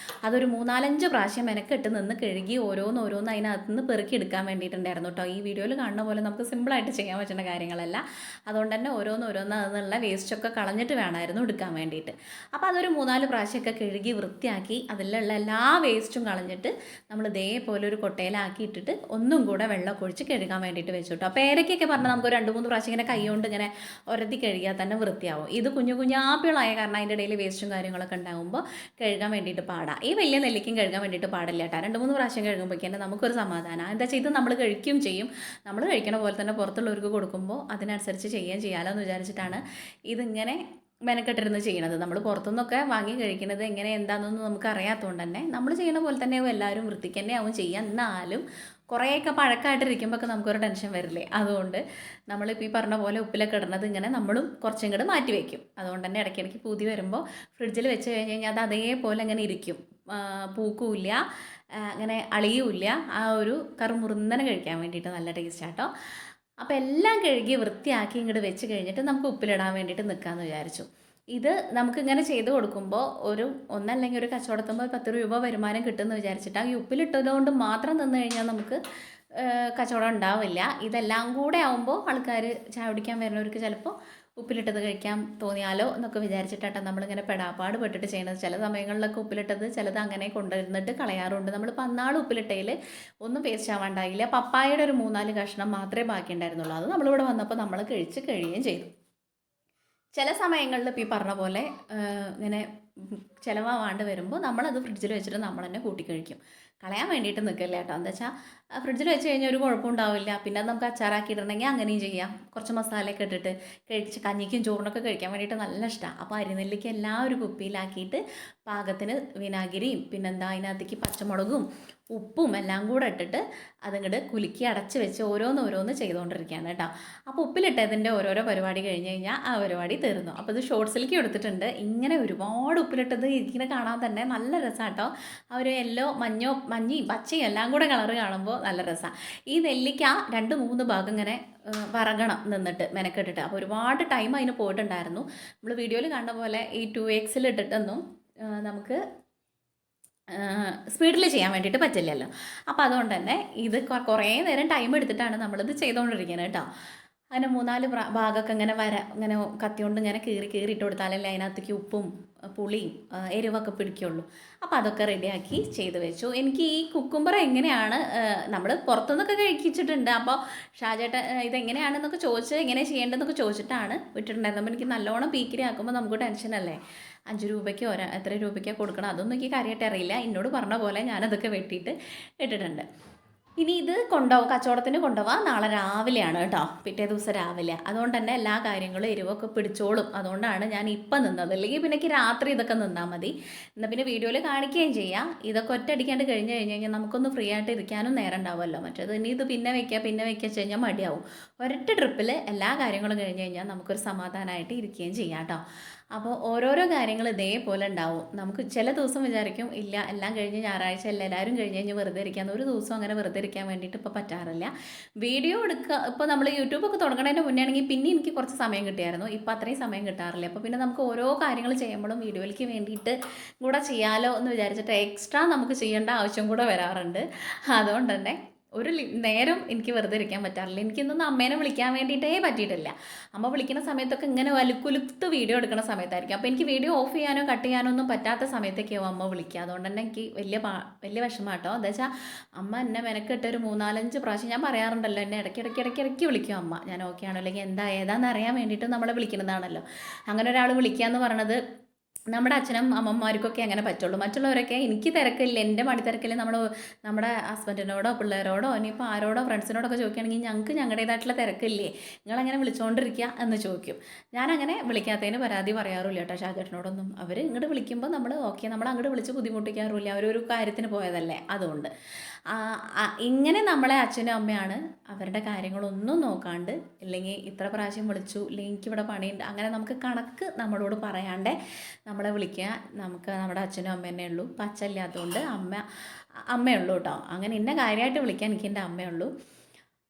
അതൊരു 3-4 പ്രാവശ്യം മെനക്കെട്ട് നിന്ന് കഴുകി ഓരോന്ന് അതിനകത്ത് നിന്ന് പെറുക്കി എടുക്കാൻ വേണ്ടിയിട്ടുണ്ടായിരുന്നു കേട്ടോ. ഈ വീഡിയോയിൽ കാണുന്ന പോലെ നമുക്ക് സിമ്പിളായിട്ട് ചെയ്യാൻ പറ്റുന്ന കാര്യങ്ങളല്ല. അതുകൊണ്ട് തന്നെ ഓരോന്ന് അതിനുള്ള വേസ്റ്റൊക്കെ കളഞ്ഞിട്ട് വേണമായിരുന്നു എടുക്കാൻ വേണ്ടിയിട്ട്. അപ്പോൾ അതൊരു 3-4 പ്രാവശ്യമൊക്കെ കഴുകി വൃത്തിയാക്കി അതിലുള്ള എല്ലാ വേസ്റ്റും കളഞ്ഞിട്ട് നമ്മൾ ഇതേപോലെ ഒരു കൊട്ടയിലാക്കി ഇട്ടിട്ട് ഒന്നും കൂടെ വെള്ളമൊക്കെ ഒഴിച്ച് കഴുകാൻ വേണ്ടിയിട്ട് വെച്ചു കേട്ടോ. പേരയ്ക്കൊക്കെ പറഞ്ഞാൽ നമുക്ക് 2-3 പ്രാവശ്യം ഇങ്ങനെ കൈ കൊണ്ട് ഇങ്ങനെ ഒരത്തി കഴുകിയാൽ തന്നെ വൃത്തിയാവും. ഇത് കുഞ്ഞാപ്പികളായ കാരണം അതിൻ്റെ ഇടയിൽ വേസ്റ്റും കാര്യങ്ങളൊക്കെ ഉണ്ടാകുമ്പോൾ കഴുകാൻ വേണ്ടിയിട്ട് പാടാം. ഈ വലിയ നെല്ലിക്കും കഴുകാൻ വേണ്ടിയിട്ട് പാടില്ല കേട്ടോ. 2-3 പ്രാവശ്യം കഴുകുമ്പോഴേക്കും തന്നെ നമുക്കൊരു സമാധാനം. എന്താ വെച്ചാൽ ഇത് നമ്മൾ കഴിക്കുകയും ചെയ്യും, നമ്മൾ കഴിക്കണ പോലെ തന്നെ പുറത്തുള്ളവർക്ക് കൊടുക്കുമ്പോൾ അതിനനുസരിച്ച് ചെയ്യുകയും ചെയ്യാമല്ലോ എന്ന് വിചാരിച്ചിട്ടാണ് ഇതിങ്ങനെ മെനക്കെട്ടിരുന്ന് ചെയ്യണത്. നമ്മൾ പുറത്തുനിന്നൊക്കെ വാങ്ങി കഴിക്കുന്നത് എങ്ങനെ എന്താണെന്നൊന്നും നമുക്ക് അറിയാത്തതുകൊണ്ട് തന്നെ നമ്മൾ ചെയ്യണ പോലെ തന്നെയാവും എല്ലാവരും വൃത്തിക്ക് തന്നെയാവും ചെയ്യാൻ. എന്നാലും കുറേയൊക്കെ പഴക്കമായിട്ടിരിക്കുമ്പോഴൊക്കെ നമുക്കൊരു ടെൻഷൻ വരില്ലേ. അതുകൊണ്ട് നമ്മളിപ്പോൾ ഈ പറഞ്ഞ പോലെ ഉപ്പിലൊക്കെ ഇടുന്നത് ഇങ്ങനെ നമ്മളും കുറച്ചും കൂടെ മാറ്റി വയ്ക്കും. അതുകൊണ്ട് തന്നെ ഇടയ്ക്കിടയ്ക്ക് പൂതി വരുമ്പോൾ ഫ്രിഡ്ജിൽ വെച്ച് കഴിഞ്ഞ് കഴിഞ്ഞാൽ അത് അതേപോലെ അങ്ങനെ ഇരിക്കും, പൂക്കുമില്ല, അങ്ങനെ അളിയുമില്ല. ആ ഒരു കറുമുറുന്നനെ കഴിക്കാൻ വേണ്ടിയിട്ട് നല്ല ടേസ്റ്റാട്ടോ. അപ്പോൾ എല്ലാം കഴുകി വൃത്തിയാക്കി ഇങ്ങോട്ട് വെച്ച് കഴിഞ്ഞിട്ട് നമുക്ക് ഉപ്പിലിടാൻ വേണ്ടിയിട്ട് നിൽക്കാമെന്ന് വിചാരിച്ചു. ഇത് നമുക്കിങ്ങനെ ചെയ്ത് കൊടുക്കുമ്പോൾ ഒന്നല്ലെങ്കിൽ ഒരു കച്ചവടത്തുമ്പോൾ 10 രൂപ വരുമാനം കിട്ടുമെന്ന് വിചാരിച്ചിട്ടാണ്. ഈ ഉപ്പിലിട്ടത് കൊണ്ട് മാത്രം നിന്ന് കഴിഞ്ഞാൽ നമുക്ക് കച്ചവടം ഉണ്ടാവില്ല. ഇതെല്ലാം കൂടെ ആകുമ്പോൾ ആൾക്കാർ ചായ കുടിക്കാൻ വരുന്നവർക്ക് ചിലപ്പോൾ ഉപ്പിലിട്ടത് കഴിക്കാൻ തോന്നിയാലോ എന്നൊക്കെ വിചാരിച്ചിട്ടാണ് നമ്മളിങ്ങനെ പെടാപ്പാട് പെട്ടിട്ട് ചെയ്യുന്നത്. ചില സമയങ്ങളിലൊക്കെ ഉപ്പിലിട്ടത് ചിലത് അങ്ങനെ കൊണ്ടുവരുന്നിട്ട് കളയാറുണ്ട്. നമ്മൾ പന്നാൾ ഉപ്പിലിട്ടതിൽ ഒന്നും വേസ്റ്റ് ആവാണ്ടായില്ല. പപ്പായയുടെ ഒരു 3-4 കഷ്ണം മാത്രമേ ബാക്കി ഉണ്ടായിരുന്നുള്ളൂ. അത് നമ്മളിവിടെ വന്നപ്പോൾ നമ്മൾ കഴിയുകയും ചെയ്തു. ചില സമയങ്ങളിൽ ഇപ്പോൾ ഈ പറഞ്ഞ പോലെ ഇങ്ങനെ ചിലവാണ്ട് വരുമ്പോൾ നമ്മളത് ഫ്രിഡ്ജിൽ വെച്ചിട്ട് നമ്മൾ തന്നെ കൂട്ടി കഴിക്കും. കളയാൻ വേണ്ടിയിട്ട് നിൽക്കില്ല കേട്ടോ. എന്താ വെച്ചാൽ ഫ്രിഡ്ജിൽ വെച്ച് കഴിഞ്ഞാൽ ഒരു കുഴപ്പമുണ്ടാവില്ല. പിന്നെ അത് നമുക്ക് അച്ചാറാക്കി ഇടണമെങ്കിൽ അങ്ങനെയും ചെയ്യാം. കുറച്ച് മസാലയൊക്കെ ഇട്ടിട്ട് കഴിച്ച് കഞ്ഞിക്കും ചോറിനൊക്കെ കഴിക്കാൻ വേണ്ടിയിട്ട് നല്ല ഇഷ്ടമാണ്. അപ്പോൾ അരിനെല്ലിക്ക് എല്ലാം ഒരു കുപ്പിയിലാക്കിയിട്ട് പാകത്തിന് വിനാഗിരിയും പിന്നെന്താ അതിനകത്തേക്ക് പച്ചമുളകും ഉപ്പും എല്ലാം കൂടെ ഇട്ടിട്ട് അതിങ്ങോട്ട് കുലുക്കി അടച്ച് വെച്ച് ഓരോന്ന് ചെയ്തുകൊണ്ടിരിക്കുകയാണ് കേട്ടോ. അപ്പോൾ ഉപ്പിലിട്ടതിൻ്റെ ഓരോരോ പരിപാടി കഴിഞ്ഞ് കഴിഞ്ഞാൽ ആ പരിപാടി തീർന്നു. അപ്പോൾ ഇത് ഷോർട്സിലേക്ക് എടുത്തിട്ടുണ്ട്. ഇങ്ങനെ ഒരുപാട് ഉപ്പിലിട്ടത് ഇങ്ങനെ കാണാൻ തന്നെ നല്ല രസമാണ് കേട്ടോ. ആ ഒരു യെല്ലോ മഞ്ഞയും പച്ചയും എല്ലാം കൂടെ കളറ് കാണുമ്പോൾ നല്ല രസമാണ്. ഈ നെല്ലിക്ക 2-3 ഭാഗം ഇങ്ങനെ വറകണം നിന്നിട്ട് മെനക്കെട്ടിട്ട്. അപ്പോൾ ഒരുപാട് ടൈം അതിന് പോയിട്ടുണ്ടായിരുന്നു. നമ്മൾ വീഡിയോയിൽ കണ്ട പോലെ ഈ 2x ഇട്ടിട്ടൊന്നും നമുക്ക് സ്പീഡിൽ ചെയ്യാൻ വേണ്ടിയിട്ട് പറ്റില്ലല്ലോ. അപ്പോൾ അതുകൊണ്ട് തന്നെ ഇത് കുറേ നേരം ടൈം എടുത്തിട്ടാണ് നമ്മളിത് ചെയ്തുകൊണ്ടിരിക്കുന്നത് കേട്ടോ. അങ്ങനെ 3-4 ഭാഗമൊക്കെ ഇങ്ങനെ ഇങ്ങനെ കത്തി കൊണ്ട് ഇങ്ങനെ കീറിയിട്ട് കൊടുത്താലല്ലേ അതിനകത്തേക്ക് ഉപ്പും പുളിയും എരിവൊക്കെ പിടിക്കുള്ളൂ. അപ്പോൾ അതൊക്കെ റെഡിയാക്കി ചെയ്ത് വെച്ചു. എനിക്ക് ഈ കുക്കുംബർ എങ്ങനെയാണ് നമ്മൾ പുറത്തുനിന്നൊക്കെ കഴിച്ചിട്ടുണ്ട്. അപ്പോൾ ഷാജേട്ടൻ ഇതെങ്ങനെയാണെന്നൊക്കെ എങ്ങനെ ചെയ്യേണ്ടതെന്നൊക്കെ ചോദിച്ചിട്ടാണ് വിട്ടിട്ടുണ്ടായിരുന്നത്. അപ്പോൾ എനിക്ക് നല്ലോണം പീക്കിരി ആക്കുമ്പോൾ നമുക്ക് ടെൻഷനല്ലേ, 5 രൂപയ്ക്കോ എത്ര രൂപയ്ക്കോ കൊടുക്കണം, അതൊന്നും എനിക്ക് കാര്യമായിട്ട് അറിയില്ല. എന്നോട് പറഞ്ഞ പോലെ ഞാനതൊക്കെ വെട്ടിയിട്ട് ഇട്ടിട്ടുണ്ട്. ഇനി ഇത് കച്ചവടത്തിന് കൊണ്ടുപോവാം നാളെ രാവിലെയാണ് കേട്ടോ, പിറ്റേ ദിവസം രാവിലെ. അതുകൊണ്ട് തന്നെ എല്ലാ കാര്യങ്ങളും എരിവൊക്കെ പിടിച്ചോളും. അതുകൊണ്ടാണ് ഞാൻ ഇപ്പം നിന്നത്. അല്ലെങ്കിൽ പിന്നെ എനിക്ക് രാത്രി ഇതൊക്കെ നിന്നാൽ മതി. എന്നാൽ പിന്നെ വീഡിയോയിൽ കാണിക്കുകയും ചെയ്യാം. ഇതൊക്കെ ഒറ്റയടിക്കാണ്ട് കഴിഞ്ഞ് കഴിഞ്ഞാൽ നമുക്കൊന്ന് ഫ്രീ ആയിട്ട് ഇരിക്കാനും നേരം ഉണ്ടാവുമല്ലോ. മറ്റേത് ഇനി ഇത് പിന്നെ വയ്ക്കുക വെച്ച് കഴിഞ്ഞാൽ മടിയാവും. ഒരൊറ്റ ട്രിപ്പിൽ എല്ലാ കാര്യങ്ങളും കഴിഞ്ഞ് കഴിഞ്ഞാൽ നമുക്കൊരു സമാധാനമായിട്ട് ഇരിക്കുകയും ചെയ്യാം കേട്ടോ. അപ്പോൾ ഓരോരോ കാര്യങ്ങൾ ഇതേപോലെ ഉണ്ടാവും. നമുക്ക് ചില ദിവസം വിചാരിക്കും ഇല്ല എല്ലാം കഴിഞ്ഞ് ഞായറാഴ്ച എല്ലാവരും കഴിഞ്ഞ് വെറുതെ ഇരിക്കാമെന്ന്. ഒരു ദിവസം അങ്ങനെ വെറുതെ ഇരിക്കാൻ വേണ്ടിയിട്ട് ഇപ്പോൾ പറ്റാറില്ല. വീഡിയോ എടുക്കുക ഇപ്പോൾ നമ്മൾ യൂട്യൂബൊക്കെ തുടങ്ങുന്നതിൻ്റെ മുന്നേ ആണെങ്കിൽ പിന്നെ എനിക്ക് കുറച്ച് സമയം കിട്ടിയായിരുന്നു. ഇപ്പോൾ അത്രയും സമയം കിട്ടാറില്ല. അപ്പോൾ പിന്നെ നമുക്ക് ഓരോ കാര്യങ്ങൾ ചെയ്യുമ്പോഴും വീഡിയോയിലേക്ക് വേണ്ടിയിട്ട് കൂടെ ചെയ്യാമല്ലോ എന്ന് വിചാരിച്ചിട്ട് എക്സ്ട്രാ നമുക്ക് ചെയ്യേണ്ട ആവശ്യം കൂടെ വരാറുണ്ട്. അതുകൊണ്ട് തന്നെ ഒരു നേരം എനിക്ക് വെറുതെ ഇരിക്കാൻ പറ്റാറില്ല. എനിക്കിന്നൊന്നും അമ്മേനെ വിളിക്കാൻ വേണ്ടിയിട്ടേ പറ്റിയിട്ടില്ല. അമ്മ വിളിക്കുന്ന സമയത്തൊക്കെ ഇങ്ങനെ വലുക്കുലുത്ത് വീഡിയോ എടുക്കുന്ന സമയത്തായിരിക്കും. അപ്പോൾ എനിക്ക് വീഡിയോ ഓഫ് ചെയ്യാനോ കട്ട് ചെയ്യാനോ ഒന്നും പറ്റാത്ത സമയത്തൊക്കെയാവും അമ്മ വിളിക്കുക. അതുകൊണ്ട് തന്നെ എനിക്ക് വലിയ വിഷമം കേട്ടോ. എന്താ വെച്ചാൽ അമ്മ എന്നെ മെനക്കെട്ട് ഒരു 3-4-5 പ്രാവശ്യം ഞാൻ പറയാറുണ്ടല്ലോ, എന്നെ ഇടയ്ക്കിടയ്ക്ക് വിളിക്കും അമ്മ. ഞാൻ ഓക്കെ ആണോ അല്ലെങ്കിൽ ഏതാണെന്ന് അറിയാൻ വേണ്ടിയിട്ട് നമ്മളെ വിളിക്കുന്നതാണല്ലോ. അങ്ങനെ ഒരാൾ വിളിക്കുക എന്ന് പറയണത് നമ്മുടെ അച്ഛനും അമ്മമാർക്കൊക്കെ അങ്ങനെ പറ്റുള്ളൂ. മറ്റുള്ളവരൊക്കെ എനിക്ക് തിരക്കില്ല, എൻ്റെ പണി തിരക്കില്ല, നമ്മുടെ ഹസ്ബൻഡിനോടോ പിള്ളേരോടോ ഇനിയിപ്പോൾ ആരോടോ ഫ്രണ്ട്സിനോടൊക്കെ ചോദിക്കുകയാണെങ്കിൽ ഞങ്ങൾക്ക് ഞങ്ങളുടേതായിട്ടുള്ള തിരക്കില്ലേ, നിങ്ങളങ്ങനെ വിളിച്ചുകൊണ്ടിരിക്കുക എന്ന് ചോദിക്കും. ഞാനങ്ങനെ വിളിക്കാത്തതിന് പരാതി പറയാറില്ല കേട്ടോ ഷാജേട്ടനോടൊന്നും. അവർ ഇങ്ങോട്ട് വിളിക്കുമ്പോൾ നമ്മൾ ഓക്കെ, നമ്മൾ അങ്ങോട്ട് വിളിച്ച് ബുദ്ധിമുട്ടിക്കാറില്ല, അവരൊരു കാര്യത്തിന് പോയതല്ലേ അതുകൊണ്ട്. ഇങ്ങനെ നമ്മളെ അച്ഛനും അമ്മയാണ് അവരുടെ കാര്യങ്ങളൊന്നും നോക്കാണ്ട്, ഇല്ലെങ്കിൽ ഇത്ര പ്രാവശ്യം വിളിച്ചു, ഇല്ലെങ്കിൽ എനിക്കിവിടെ പണിയുണ്ട്, അങ്ങനെ നമുക്ക് കണക്ക് നമ്മളോട് പറയാണ്ടേ നമ്മളെ വിളിക്കുക. നമുക്ക് നമ്മുടെ അച്ഛനും അമ്മ തന്നെ ഉള്ളൂ. ഇപ്പം അച്ഛനില്ലാത്തതുകൊണ്ട് അമ്മയുള്ളൂ കേട്ടോ. അങ്ങനെ ഇന്ന കാര്യമായിട്ട് വിളിക്കാൻ എനിക്ക് എൻ്റെ അമ്മയുള്ളൂ.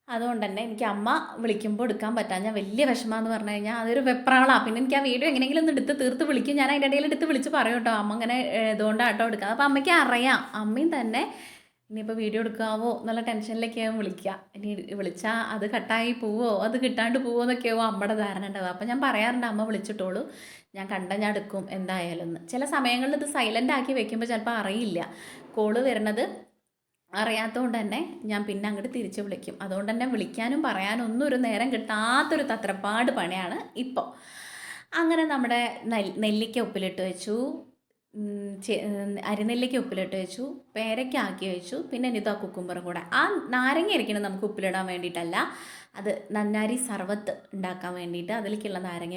അതുകൊണ്ട് തന്നെ എനിക്ക് അമ്മ വിളിക്കുമ്പോൾ എടുക്കാൻ പറ്റാഞ്ഞാൽ വലിയ വിഷമമെന്ന് പറഞ്ഞു കഴിഞ്ഞാൽ അതൊരു വെപ്രാളമാണ്. പിന്നെ എനിക്ക് ആ വീഡിയോ എങ്ങനെയെങ്കിലും ഒന്ന് എടുത്ത് തീർത്ത് വിളിക്കും. ഞാൻ അതിൻ്റെ ഇടയിൽ എടുത്ത് വിളിച്ച് പറയും കേട്ടോ, അമ്മ ഇങ്ങനെ ഇതുകൊണ്ടാട്ടോ എടുക്കുക. അപ്പോൾ അമ്മയ്ക്ക് അറിയാം, അമ്മയും തന്നെ ഇനിയിപ്പോൾ വീഡിയോ എടുക്കാവോ എന്നുള്ള ടെൻഷനിലേക്കാവും വിളിക്കുക. ഇനി വിളിച്ചാൽ അത് കട്ടായി പോവോ, അത് കിട്ടാണ്ട് പോവോ എന്നൊക്കെയാവും അമ്മയുടെ ധാരണ ഉണ്ടാവുക. അപ്പോൾ ഞാൻ പറയാറുണ്ട് അമ്മ വിളിച്ചിട്ടോളൂ, ഞാൻ ഞാൻ എടുക്കും എന്തായാലും എന്ന്. ചില സമയങ്ങളിൽ ഇത് സൈലൻ്റ് ആക്കി വെക്കുമ്പോൾ ചിലപ്പോൾ അറിയില്ല, കോള് വരുന്നത് അറിയാത്തതുകൊണ്ട് തന്നെ ഞാൻ പിന്നെ അങ്ങോട്ട് തിരിച്ച് വിളിക്കും. അതുകൊണ്ട് തന്നെ വിളിക്കാനും പറയാനും ഒന്നും ഒരു നേരം കിട്ടാത്തൊരു തത്രപ്പാട് പണിയാണ് ഇപ്പോൾ. അങ്ങനെ നമ്മുടെ നെല്ലിക്ക ഉപ്പിലിട്ട് വെച്ചു, അരിനെല്ലിക്ക ഉപ്പിലിട്ട് വെച്ചു, പേരയ്ക്ക ആക്കി വെച്ചു, പിന്നെ ഇതാ കുക്കുംബറും കൂടെ. ആ നാരങ്ങ ഇരിക്കണം നമുക്ക് ഉപ്പിലിടാൻ വേണ്ടിയിട്ടല്ല, അത് നന്നാരി സർവത്ത് ഉണ്ടാക്കാൻ വേണ്ടിയിട്ട് അതിലേക്കുള്ള നാരങ്ങ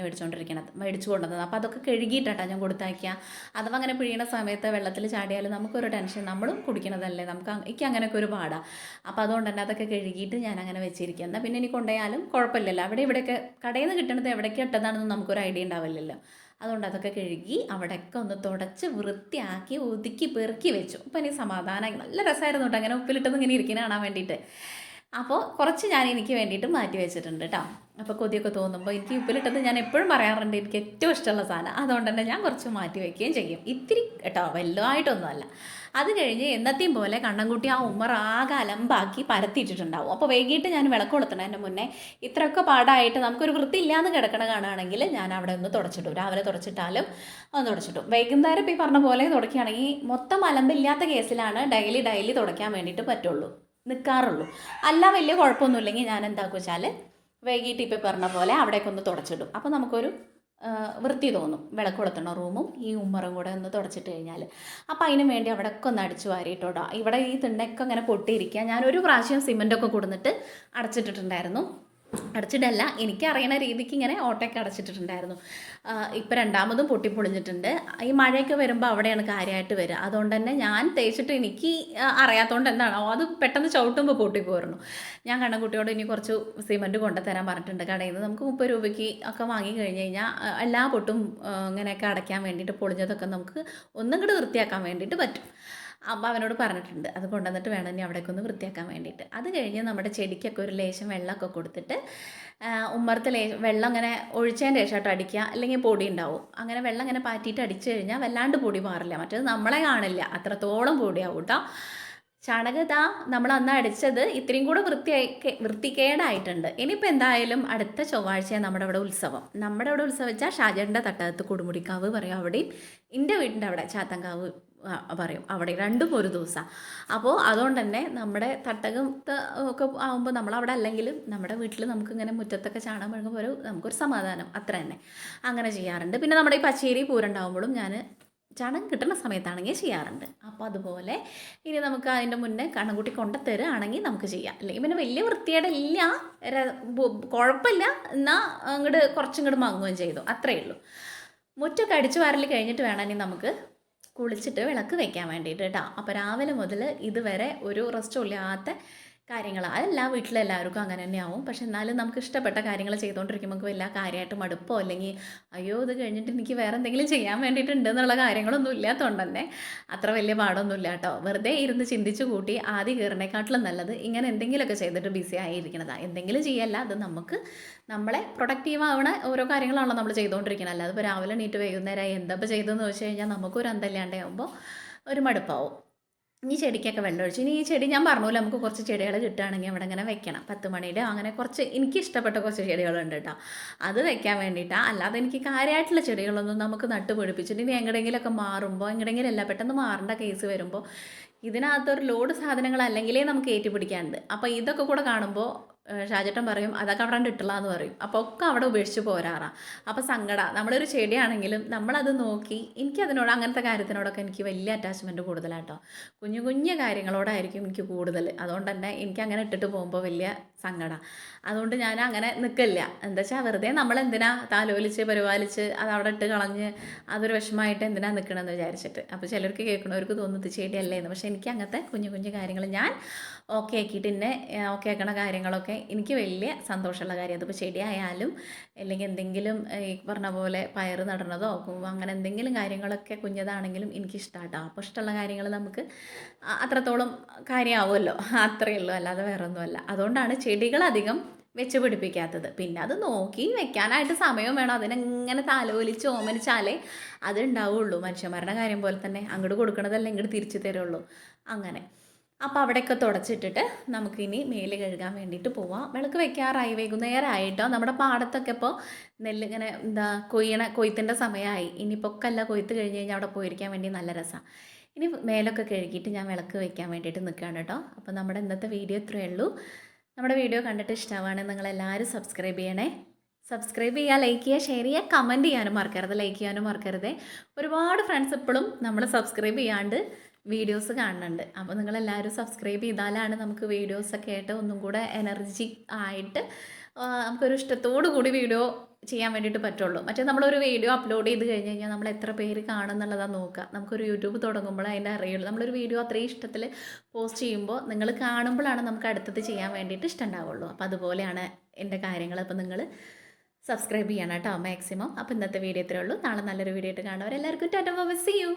മേടിച്ചു കൊണ്ടുവന്നത്. അപ്പോൾ അതൊക്കെ കഴുകിയിട്ടാണ് ഞാൻ കൊടുത്തയക്കുക. അഥവാ അങ്ങനെ പിഴിയണ സമയത്ത് വെള്ളത്തിൽ ചാടിയാലും നമുക്കൊരു ടെൻഷൻ, നമ്മളും കുടിക്കണതല്ലേ, എനിക്ക് അങ്ങനെയൊക്കെ ഒരു പാടാണ്. അപ്പോൾ അതുകൊണ്ട് തന്നെ അതൊക്കെ കഴുകിയിട്ട് ഞാൻ അങ്ങനെ വെച്ചിരിക്കുക. എന്നാൽ പിന്നെ ഇനി കൊണ്ടുപോയാലും കുഴപ്പമില്ലല്ലോ, അവിടെ ഇവിടെയൊക്കെ കടയിൽ നിന്ന് കിട്ടുന്നത് എവിടേക്ക് ഇട്ടതാണെന്ന് നമുക്കൊരു ഐഡിയ ഉണ്ടാവില്ലല്ലോ. അതുകൊണ്ട് അതൊക്കെ കഴുകി അവിടെയൊക്കെ ഒന്ന് തുടച്ച് വൃത്തിയാക്കി ഒതുക്കി പെറുക്കി വെച്ചു. അപ്പോൾ എനിക്ക് സമാധാനമായി, നല്ല രസമായിരുന്നു കേട്ടോ അങ്ങനെ ഉപ്പിലിട്ടത് ഇങ്ങനെ ഇരിക്കുന്ന കാണാൻ വേണ്ടിയിട്ട്. അപ്പോൾ കുറച്ച് ഞാൻ എനിക്ക് വേണ്ടിയിട്ട് മാറ്റി വെച്ചിട്ടുണ്ട് കേട്ടോ. അപ്പോൾ കൊതിയൊക്കെ തോന്നുമ്പോൾ എനിക്ക് ഉപ്പിലിട്ടത് ഞാൻ എപ്പോഴും പറയാറുണ്ട് എനിക്ക് ഏറ്റവും ഇഷ്ടമുള്ള സാധനം. അതുകൊണ്ട് തന്നെ ഞാൻ കുറച്ച് മാറ്റി വയ്ക്കുകയും ചെയ്യും, ഇത്തിരി കേട്ടോ, വലുതായിട്ടൊന്നുമല്ല. അത് കഴിഞ്ഞ് എന്നത്തെയും പോലെ കണ്ണൻകുട്ടി ആ ഉമ്മർ ആകെ അലമ്പാക്കി പരത്തിയിട്ടിട്ടുണ്ടാവും. അപ്പോൾ വൈകിട്ട് ഞാൻ വിളക്ക് കൊളുത്തണതിൻ്റെ മുന്നേ ഇത്രയൊക്കെ പാടായിട്ട് നമുക്കൊരു വൃത്തി ഇല്ലാന്ന് കിടക്കണ കാണുകയാണെങ്കിൽ ഞാൻ അവിടെ ഒന്ന് തുടച്ചിടും. രാവിലെ തുടച്ചിട്ടാലും ഒന്ന് തുടച്ചിട്ടും. വൈകുന്നേരം ഇപ്പോൾ ഈ പറഞ്ഞ പോലെ തുടക്കുകയാണെങ്കിൽ മൊത്തം അലമ്പില്ലാത്ത കേസിലാണ് ഡെയിലി തുടയ്ക്കാൻ വേണ്ടിയിട്ട് പറ്റുള്ളൂ, നിൽക്കാറുള്ളൂ. അല്ല വലിയ കുഴപ്പമൊന്നുമില്ലെങ്കിൽ ഞാൻ എന്താക്കും വെച്ചാൽ വൈകിട്ട് ഇപ്പോൾ പറഞ്ഞ പോലെ അവിടേക്ക് ഒന്ന് തുടച്ചിടും. അപ്പോൾ നമുക്കൊരു വൃത്തി തോന്നും. വിളക്ക് കൊളുത്തണ റൂമും ഈ ഉമ്മറും കൂടെ ഒന്ന് തുടച്ചിട്ട് കഴിഞ്ഞാൽ. അപ്പോൾ അതിന് വേണ്ടി അവിടെയൊക്കെ ഒന്ന് അടിച്ചു വാരിയിട്ടോടാ. ഇവിടെ ഈ തിണ്ണയൊക്കെ അങ്ങനെ പൊട്ടിയിരിക്കുക. ഞാനൊരു പ്രാവശ്യം സിമൻറ്റൊക്കെ കൊടുത്തിട്ട് അടച്ചിട്ടിട്ടുണ്ടായിരുന്നു. അടച്ചിട്ടല്ല, എനിക്കറിയണ രീതിക്ക് ഇങ്ങനെ ഓട്ടയൊക്കെ അടച്ചിട്ടിട്ടുണ്ടായിരുന്നു. ഇപ്പം രണ്ടാമതും പൊട്ടിപ്പൊളിഞ്ഞിട്ടുണ്ട്. ഈ മഴയൊക്കെ വരുമ്പോൾ അവിടെയാണ് കാര്യമായിട്ട് വരിക. അതുകൊണ്ട് തന്നെ ഞാൻ തേച്ചിട്ട് എനിക്ക് അറിയാത്തതുകൊണ്ട് എന്താണോ അത് പെട്ടെന്ന് ചവിട്ടുമ്പോൾ പൊട്ടിപ്പോയിരുന്നു. ഞാൻ കണ്ണൻകുട്ടിയോട് ഇനി കുറച്ച് സിമൻറ്റ് കൊണ്ടുതരാൻ പറഞ്ഞിട്ടുണ്ട് കടയിൽ നിന്ന്. നമുക്ക് 30 രൂപയ്ക്ക് ഒക്കെ വാങ്ങി കഴിഞ്ഞ് കഴിഞ്ഞാൽ എല്ലാ പൊട്ടും ഇങ്ങനെയൊക്കെ അടയ്ക്കാൻ വേണ്ടിയിട്ട് പൊളിഞ്ഞതൊക്കെ നമുക്ക് ഒന്നും കൂടെ വൃത്തിയാക്കാൻ വേണ്ടിയിട്ട് പറ്റും. അപ്പോൾ അവനോട് പറഞ്ഞിട്ടുണ്ട് അത് കൊണ്ടുവന്നിട്ട് വേണം ഇനി അവിടേക്ക് ഒന്ന് വൃത്തിയാക്കാൻ വേണ്ടിയിട്ട്. അത് കഴിഞ്ഞ് നമ്മുടെ ചെടിക്കൊക്കെ ഒരു ലേശം വെള്ളമൊക്കെ കൊടുത്തിട്ട് ഉമ്മറത്ത് വെള്ളം അങ്ങനെ ഒഴിച്ചതിൻ്റെ ശേഷമായിട്ട് അടിക്കുക, അല്ലെങ്കിൽ പൊടി ഉണ്ടാവും. അങ്ങനെ വെള്ളം ഇങ്ങനെ പാറ്റിയിട്ട് അടിച്ചു കഴിഞ്ഞാൽ വല്ലാണ്ട് പൊടി മാറില്ല, മറ്റേത് നമ്മളെ കാണില്ല, അത്രത്തോളം പൊടിയാവും കേട്ടോ. ചാണകതാ നമ്മൾ അന്ന് അടിച്ചത് ഇത്രയും കൂടെ വൃത്തികേടായിട്ടുണ്ട്. ഇനിയിപ്പോൾ എന്തായാലും അടുത്ത ചൊവ്വാഴ്ച നമ്മുടെ ഇവിടെ ഉത്സവം. നമ്മുടെ ഇവിടെ ഉത്സവം വെച്ചാൽ ഷാജേട്ടൻ്റെ തട്ടകത്ത് കൊടുമുടിക്കാവ് പറയും, അവിടെയും എൻ്റെ വീടിൻ്റെ അവിടെ ചാത്തങ്കാവ് പറയും, അവിടെ രണ്ടും ഒരു ദിവസമാണ്. അപ്പോൾ അതുകൊണ്ട് തന്നെ നമ്മുടെ തട്ടകത്ത് ഒക്കെ ആകുമ്പോൾ നമ്മളവിടെ അല്ലെങ്കിലും നമ്മുടെ വീട്ടിൽ നമുക്കിങ്ങനെ മുറ്റത്തൊക്കെ ചാണകം മെഴുകുമ്പോൾ നമുക്കൊരു സമാധാനം, അത്ര തന്നെ അങ്ങനെ ചെയ്യാറുണ്ട്. പിന്നെ നമ്മുടെ ഈ പച്ചേരി പൂരണ്ടാകുമ്പോഴും ഞാൻ ചാണകം കിട്ടുന്ന സമയത്താണെങ്കിൽ ചെയ്യാറുണ്ട്. അപ്പോൾ അതുപോലെ ഇനി നമുക്ക് അതിൻ്റെ മുന്നേ കണ്ണൻകുട്ടി കൊണ്ടുതരുകയാണെങ്കിൽ നമുക്ക് ചെയ്യാം. അല്ലെങ്കിൽ പിന്നെ വലിയ വൃത്തിയുടെ ഇല്ല, കുഴപ്പമില്ല, എന്നാൽ കുറച്ചും ഇങ്ങോട്ട് മങ്ങുകയും ചെയ്തു, അത്രയേ ഉള്ളൂ. മുറ്റൊക്കെ അടിച്ചു വാരൽ കഴിഞ്ഞിട്ട് വേണമെങ്കിൽ നമുക്ക് കുളിച്ചിട്ട് വിളക്ക് വയ്ക്കാൻ വേണ്ടിയിട്ട് കേട്ടോ. അപ്പോൾ രാവിലെ മുതൽ ഇതുവരെ ഒരു റെസ്റ്റും ഇല്ലാത്ത കാര്യങ്ങളാണ്. അതെല്ലാം വീട്ടിലെല്ലാവർക്കും അങ്ങനെ തന്നെയാവും. പക്ഷെ എന്നാലും നമുക്ക് ഇഷ്ടപ്പെട്ട കാര്യങ്ങൾ ചെയ്തുകൊണ്ടിരിക്കുമ്പോൾ നമുക്ക് എല്ലാ കാര്യമായിട്ട് മടുപ്പോ അല്ലെങ്കിൽ അയ്യോ ഇത് കഴിഞ്ഞിട്ട് എനിക്ക് വേറെ എന്തെങ്കിലും ചെയ്യാൻ വേണ്ടിയിട്ടുണ്ട് എന്നുള്ള കാര്യങ്ങളൊന്നും ഇല്ലാത്തതുകൊണ്ട് തന്നെ അത്ര വലിയ പാടൊന്നുമില്ല കേട്ടോ. വെറുതെ ഇരുന്ന് ചിന്തിച്ച് കൂട്ടി ആദ്യം കയറിനേക്കാട്ടിലും നല്ലത് ഇങ്ങനെ എന്തെങ്കിലുമൊക്കെ ചെയ്തിട്ട് ബിസി ആയിരിക്കണതാണ്. എന്തെങ്കിലും ചെയ്യല്ല, അത് നമുക്ക് നമ്മളെ പ്രൊഡക്റ്റീവ് ആവണ ഓരോ കാര്യങ്ങളാണല്ലോ നമ്മൾ ചെയ്തുകൊണ്ടിരിക്കണം. അല്ലാതെ ഇപ്പോൾ രാവിലെ എണീറ്റ് വൈകുന്നേരമായി എന്താ ഇപ്പോൾ ചെയ്തതെന്ന് വെച്ച് കഴിഞ്ഞാൽ നമുക്കൊരു അന്തല്ലാണ്ടാകുമ്പോൾ ഒരു മടുപ്പാവും. ഈ ചെടിക്കൊക്കെ വെള്ളം ഒഴിച്ചു. ഇനി ഈ ചെടി ഞാൻ പറഞ്ഞല്ലോ, നമുക്ക് കുറച്ച് ചെടികൾ കിട്ടുകയാണെങ്കിൽ അവിടെ ഇങ്ങനെ വെക്കണം. 10 മണിയുടെ അങ്ങനെ കുറച്ച് എനിക്ക് ഇഷ്ടപ്പെട്ട കുറച്ച് ചെടികളുണ്ട് കേട്ടോ, അത് വെക്കാൻ വേണ്ടിയിട്ടാണ്. അല്ലാതെ എനിക്ക് കാര്യമായിട്ടുള്ള ചെടികളൊന്നും നമുക്ക് നട്ടുപിടിപ്പിച്ചിട്ട് ഇനി എങ്ങടെയെങ്കിലുമൊക്കെ മാറുമ്പോൾ എങ്ങടെയെങ്കിലും എല്ലാം പെട്ടെന്ന് മാറേണ്ട കേസ് വരുമ്പോൾ ഇതിനകത്തൊരു ലോഡ് സാധനങ്ങൾ അല്ലെങ്കിലേ നമുക്ക് ഏറ്റുപിടിക്കാനുണ്ട്. അപ്പോൾ ഇതൊക്കെ കൂടെ കാണുമ്പോൾ ഷാജേട്ടൻ പറയും അതൊക്കെ അവിടെ ഇട്ടില്ല എന്ന് പറയും. അപ്പോൾ ഒക്കെ അവിടെ ഉപേക്ഷിച്ച് പോരാറാണ്. അപ്പോൾ സങ്കടം. നമ്മളൊരു ചെടിയാണെങ്കിലും നമ്മളത് നോക്കി എനിക്കതിനോട് അങ്ങനത്തെ കാര്യത്തിനോടൊക്കെ എനിക്ക് വലിയ അറ്റാച്ച്മെൻറ്റ് കൂടുതലാട്ടോ. കുഞ്ഞു കുഞ്ഞു കാര്യങ്ങളോടായിരിക്കും എനിക്ക് കൂടുതൽ. അതുകൊണ്ട് തന്നെ എനിക്ക് അങ്ങനെ ഇട്ടിട്ട് പോകുമ്പോൾ വലിയ സങ്കടം. അതുകൊണ്ട് ഞാൻ അങ്ങനെ നിൽക്കില്ല. എന്താ വെച്ചാൽ വെറുതെ നമ്മളെന്തിനാ താലോലിച്ച് പരിപാലിച്ച് അത് അവിടെ ഇട്ട് കളഞ്ഞ് അതൊരു വിഷമമായിട്ട് എന്തിനാ നിൽക്കണമെന്ന് വിചാരിച്ചിട്ട്. അപ്പോൾ ചിലർക്ക് കേൾക്കണവർക്ക് തോന്നുന്നത് ചെടിയല്ലേ എന്ന്. പക്ഷേ എനിക്ക് അങ്ങനത്തെ കുഞ്ഞു കുഞ്ഞു കാര്യങ്ങൾ ഞാൻ ഓക്കെ ആക്കിയിട്ട് എന്നെ ഓക്കെ ആക്കണ കാര്യങ്ങളൊക്കെ എനിക്ക് വലിയ സന്തോഷമുള്ള കാര്യം. അതിപ്പോൾ ചെടിയായാലും അല്ലെങ്കിൽ എന്തെങ്കിലും ഈ പറഞ്ഞ പോലെ പയർ നടണതോ അങ്ങനെ എന്തെങ്കിലും കാര്യങ്ങളൊക്കെ കുഞ്ഞതാണെങ്കിലും എനിക്കിഷ്ടമാട്ടോ. അപ്പോൾ ഇഷ്ടമുള്ള കാര്യങ്ങൾ നമുക്ക് അത്രത്തോളം കാര്യമാവുമല്ലോ, അത്രയേ ഉള്ളൂ, അല്ലാതെ വേറെ ഒന്നുമല്ല. അതുകൊണ്ടാണ് ചെടികളധികം വെച്ച് പിടിപ്പിക്കാത്തത്. പിന്നെ അത് നോക്കി വെക്കാനായിട്ട് സമയം വേണം. അതിനെങ്ങനെ താലോലിച്ച് ഓമനിച്ചാലേ അത് ഉണ്ടാവുള്ളൂ. മനുഷ്യന്മാരുടെ കാര്യം പോലെ തന്നെ അങ്ങോട്ട് കൊടുക്കണതല്ല ഇങ്ങോട്ട് തിരിച്ചു തരുള്ളൂ. അങ്ങനെ അപ്പോൾ അവിടെയൊക്കെ തുടച്ചിട്ടിട്ട് നമുക്കിനി മേല് കഴുകാൻ വേണ്ടിയിട്ട് പോവാം. വിളക്ക് വെക്കാറായി, വൈകുന്നേരം ആയിട്ടോ. നമ്മുടെ പാടത്തൊക്കെ ഇപ്പോൾ നെല്ലിങ്ങനെ കൊയ്ത്തിൻ്റെ സമയമായി. ഇനിയിപ്പോൾ ഒക്കെല്ല കൊയ്ത്ത് കഴിഞ്ഞ് കഴിഞ്ഞാൽ അവിടെ പോയിരിക്കാൻ വേണ്ടി നല്ല രസമാണ്. ഇനി മേലൊക്കെ കഴുകിയിട്ട് ഞാൻ വിളക്ക് വെക്കാൻ വേണ്ടിയിട്ട് നിൽക്കുകയാണ് കേട്ടോ. അപ്പോൾ നമ്മുടെ ഇന്നത്തെ വീഡിയോ ഇത്രയേ ഉള്ളൂ. നമ്മുടെ വീഡിയോ കണ്ടിട്ട് ഇഷ്ടമാണെങ്കിൽ നിങ്ങളെല്ലാവരും സബ്സ്ക്രൈബ് ചെയ്യണേ. സബ്സ്ക്രൈബ് ചെയ്യുക, ലൈക്ക് ചെയ്യുക, ഷെയർ ചെയ്യുക, കമൻറ്റ് ചെയ്യാനും മറക്കരുത്, ലൈക്ക് ചെയ്യാനും മറക്കരുത്. ഒരുപാട് ഫ്രണ്ട്സ് ഇപ്പോഴും നമ്മൾ സബ്സ്ക്രൈബ് ചെയ്യാണ്ട് വീഡിയോസ് കാണുന്നുണ്ട്. അപ്പോൾ നിങ്ങളെല്ലാവരും സബ്സ്ക്രൈബ് ചെയ്താലാണ് നമുക്ക് വീഡിയോസൊക്കെ ആയിട്ട് ഒന്നും കൂടെ എനർജി ആയിട്ട് നമുക്കൊരു ഇഷ്ടത്തോടു കൂടി വീഡിയോ ചെയ്യാൻ വേണ്ടിയിട്ട് പറ്റുള്ളൂ. മറ്റേ നമ്മളൊരു വീഡിയോ അപ്ലോഡ് ചെയ്ത് കഴിഞ്ഞ് കഴിഞ്ഞാൽ നമ്മൾ എത്ര പേര് കാണുന്നുള്ളതാണ് നോക്കുക. നമുക്കൊരു യൂട്യൂബ് തുടങ്ങുമ്പോൾ അതിൻ്റെ അറിയുള്ളൂ. നമ്മളൊരു വീഡിയോ അത്രയും ഇഷ്ടത്തിൽ പോസ്റ്റ് ചെയ്യുമ്പോൾ നിങ്ങൾ കാണുമ്പോഴാണ് നമുക്ക് അടുത്തത് ചെയ്യാൻ വേണ്ടിയിട്ട് ഇഷ്ടമുണ്ടാവുള്ളൂ. അപ്പോൾ അതുപോലെയാണ് എൻ്റെ കാര്യങ്ങൾ. അപ്പോൾ നിങ്ങൾ സബ്സ്ക്രൈബ് ചെയ്യണം കേട്ടോ മാക്സിമം. അപ്പോൾ ഇന്നത്തെ വീഡിയോ ഇത്രയേ ഉള്ളൂ. നാളെ നല്ലൊരു വീഡിയോ ആയിട്ട് കാണുന്നവരെല്ലാവർക്കും tata bye bye, see U.